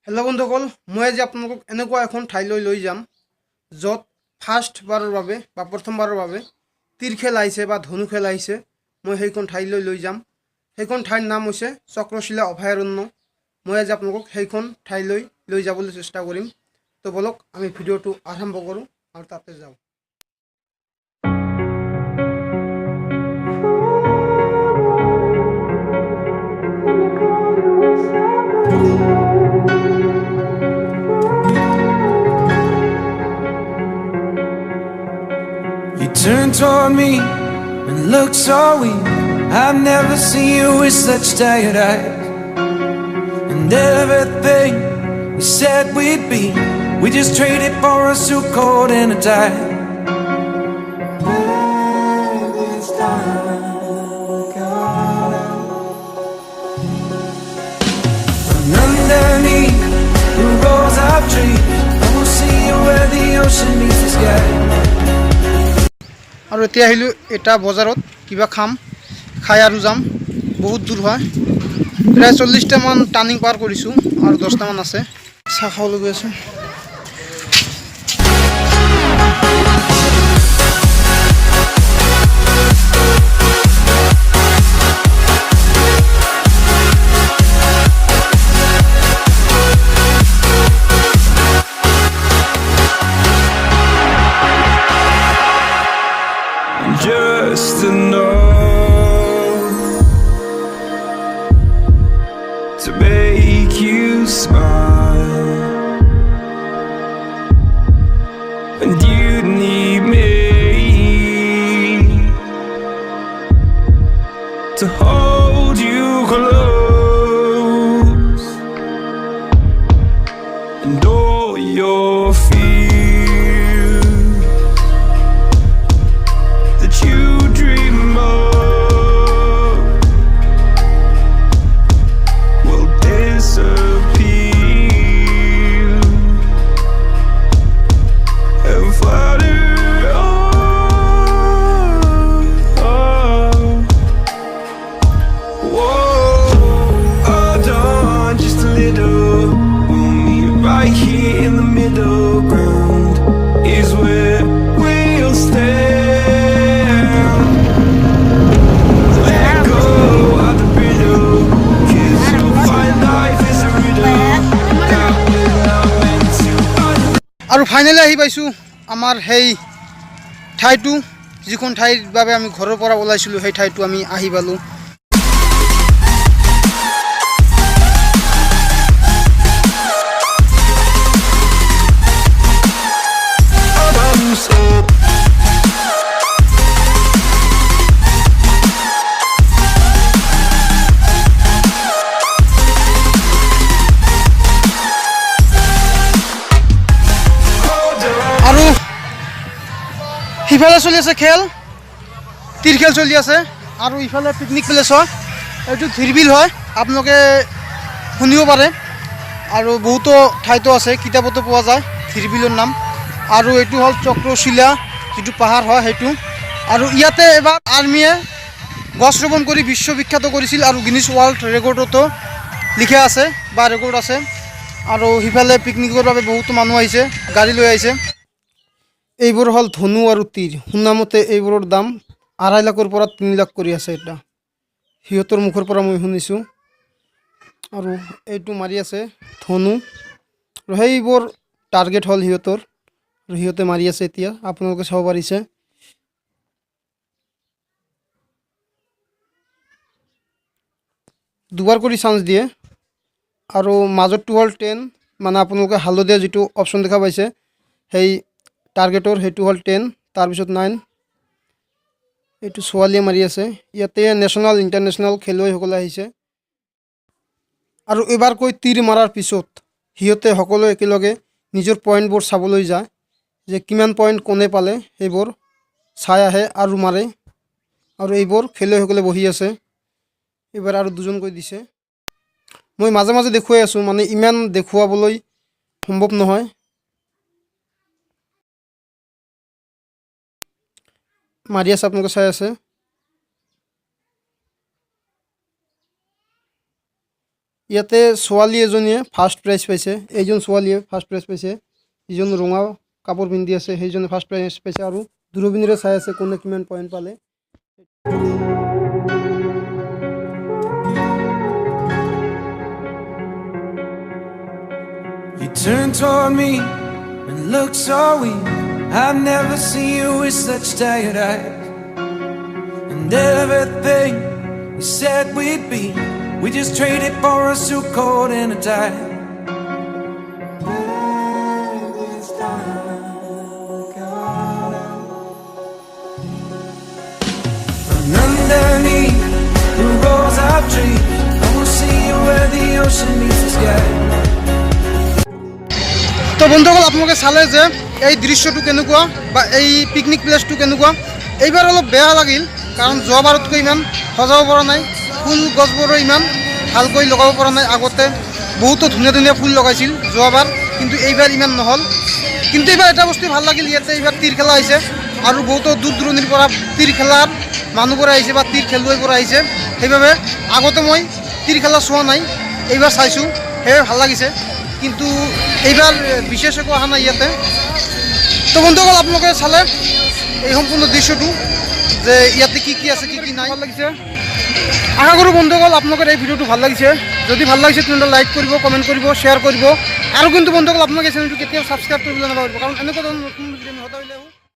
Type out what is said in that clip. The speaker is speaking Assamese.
হেল্ল' বন্ধুসকল, মই আজি আপোনালোকক এনেকুৱা এখন ঠাইলৈ লৈ যাম য'ত ফাৰ্ষ্টবাৰৰ বাবে বা প্ৰথমবাৰৰ বাবে তীৰ খেল আহিছে বা ধনু খেল আহিছে। মই সেইখন ঠাইলৈ লৈ যাম। সেইখন ঠাইৰ নাম হৈছে চক্ৰশিলা অভয়াৰণ্য। মই আজি আপোনালোকক সেইখন ঠাইলৈ লৈ যাবলৈ চেষ্টা কৰিম। তো বলক আমি ভিডিঅ'টো আৰম্ভ কৰোঁ আৰু তাতে যাওঁ। You turned toward me and looked so weak. I've never seen you with such tired eyes. And everything we said we'd be, we just traded for a suit coat and a tie. And underneath the rows of trees, I will see you where the ocean meets the sky. আৰু এতিয়া আহিলোঁ এটা বজাৰত কিবা খাম, খাই আৰু যাম। বহুত দূৰ হয়, প্ৰায় 40টামান টাৰ্ণিং পাৰ কৰিছোঁ আৰু 10টামান আছে। চাহ খাবলৈ গৈ আছোঁ। Just to know, to make you smile, and you need me to hold you close, and all your fears that you dream of will disappear and flutter on. Whoa, hold on just a little. We'll meet right here in the middle ground is where we'll stay. আৰু ফাইনেলি আহি পাইছোঁ আমাৰ সেই ঠাইটো, যিখন ঠাইৰ বাবে আমি ঘৰৰ পৰা ওলাইছিলোঁ। সেই ঠাইটো আমি আহি পালোঁ। আৰু সিফালে চলি আছে খেল, তীৰ খেল চলি আছে। আৰু ইফালে পিকনিক প্লেচ হয়, এইটো ধিৰবিল হয়, আপোনালোকে শুনিব পাৰে। আৰু বহুতো ঠাইতো আছে, কিতাপতো পোৱা যায় ধিৰবিলৰ নাম। আৰু এইটো হ'ল চক্ৰশিলা, যিটো পাহাৰ হয় সেইটো। আৰু ইয়াতে এবাৰ আৰ্মিয়ে গছ ৰোপণ কৰি বিশ্ববিখ্যাত কৰিছিল আৰু গিনিছ ৱৰ্ল্ড ৰেকৰ্ডতো লিখা আছে বা ৰেকৰ্ড আছে। আৰু সিফালে পিকনিকৰ বাবে বহুতো মানুহ আহিছে, গাড়ী লৈ আহিছে। এইবোৰ হ'ল ধনু আৰু তীৰ। শুনামতে এইবোৰৰ দাম 2.5 লাখৰ পৰা 3 লাখ কৰি আছে। এটা সিহঁতৰ মুখৰ পৰা মই শুনিছোঁ। আৰু এইটো মাৰি আছে ধনু, আৰু সেইবোৰ টাৰ্গেট হ'ল সিহঁতৰ, আৰু সিহঁতে মাৰি আছে এতিয়া, আপোনালোকে চাব পাৰিছে। দুবাৰ কৰি চান্স দিয়ে। আৰু মাজতটো হ'ল 10, মানে আপোনালোকে হালধীয়া যিটো অপশ্যন দেখা পাইছে সেই টাৰ্গেটৰ, সেইটো হ'ল 10, তাৰপিছত 9। এইটো ছোৱালীয়ে মাৰি আছে। ইয়াতে নেশ্যনেল ইণ্টাৰনেশ্যনেল খেলুৱৈসকলে আহিছে। আৰু এবাৰকৈ তীৰ মাৰাৰ পিছত সিহঁতে সকলোৱে একেলগে নিজৰ পইণ্টবোৰ চাবলৈ যায়, যে কিমান পইণ্ট কোনে পালে সেইবোৰ চাই আহে আৰু মাৰে। আৰু এইবোৰ খেলুৱৈসকলে বহি আছে। এইবাৰ আৰু 2জনকৈ দিছে। মই মাজে মাজে দেখুৱাই আছোঁ, মানে ইমান দেখুৱাবলৈ সম্ভৱ নহয়। মাৰি আছে, আপোনালোকে চাই আছে। ইয়াতে ছোৱালী এজনীয়ে ফাৰ্ষ্ট প্ৰাইজ পাইছে। এইজন ছোৱালীয়ে ফাৰ্ষ্ট প্ৰাইজ পাইছে। যিজন ৰঙা কাপোৰ পিন্ধি আছে সেইজনে ফাৰ্ষ্ট প্ৰাইজ পাইছে আৰু দূৰবীণেৰে চাই আছে কোনে কিমান পইণ্ট পালে। You turn toward me and look so weak. I've never seen you with such tired eyes. And everything we said we'd be, we just traded for a suit coat and a tie. And underneath the rows of trees, I will see you where the ocean meets the sky. তো বন্ধুসকল আপোনালোকে চালে যে এই দৃশ্যটো কেনেকুৱা বা এই পিকনিক প্লেচটো কেনেকুৱা। এইবাৰ অলপ বেয়া লাগিল কাৰণ যোৱাবাৰতকৈ ইমান সজাব পৰা নাই, ফুল গছবোৰো ইমান ভালকৈ লগাব পৰা নাই। আগতে বহুতো ধুনীয়া ধুনীয়া ফুল লগাইছিল যোৱাবাৰ, কিন্তু এইবাৰ ইমান নহ'ল। কিন্তু এইবাৰ এটা বস্তু ভাল লাগিল, ইয়াতে এইবাৰ তীৰ খেলা আহিছে আৰু বহুতো দূৰ দূৰণিৰ পৰা তীৰ খেলাৰ মানুহবোৰ আহিছে বা তীৰ খেলুৱৈবোৰ আহিছে। সেইবাবে আগতে মই তীৰ খেলা চোৱা নাই, এইবাৰ চাইছোঁ, সেইবাবে ভাল লাগিছে। কিন্তু এইবাৰ বিশেষ একো অহা নাই ইয়াতে। তো বন্ধুসকল আপোনালোকে চালে এই সম্পূৰ্ণ দৃশ্যটো যে ইয়াতে কি কি আছে কি কি নাই, ভাল লাগিছে। আশা কৰোঁ বন্ধুসকল আপোনালোকৰ এই ভিডিঅ'টো ভাল লাগিছে। যদি ভাল লাগিছে তেনেহ'লে লাইক কৰিব, কমেণ্ট কৰিব, শ্বেয়াৰ কৰিব। আৰু কিন্তু বন্ধুসকল আপোনালোকে চেনেলটো কেতিয়াও ছাবস্ক্ৰাইব কৰিবলৈ নাপাহৰিব, কাৰণ এনেকুৱা ধৰণৰ নতুন ভিডিঅ' আমি সদায়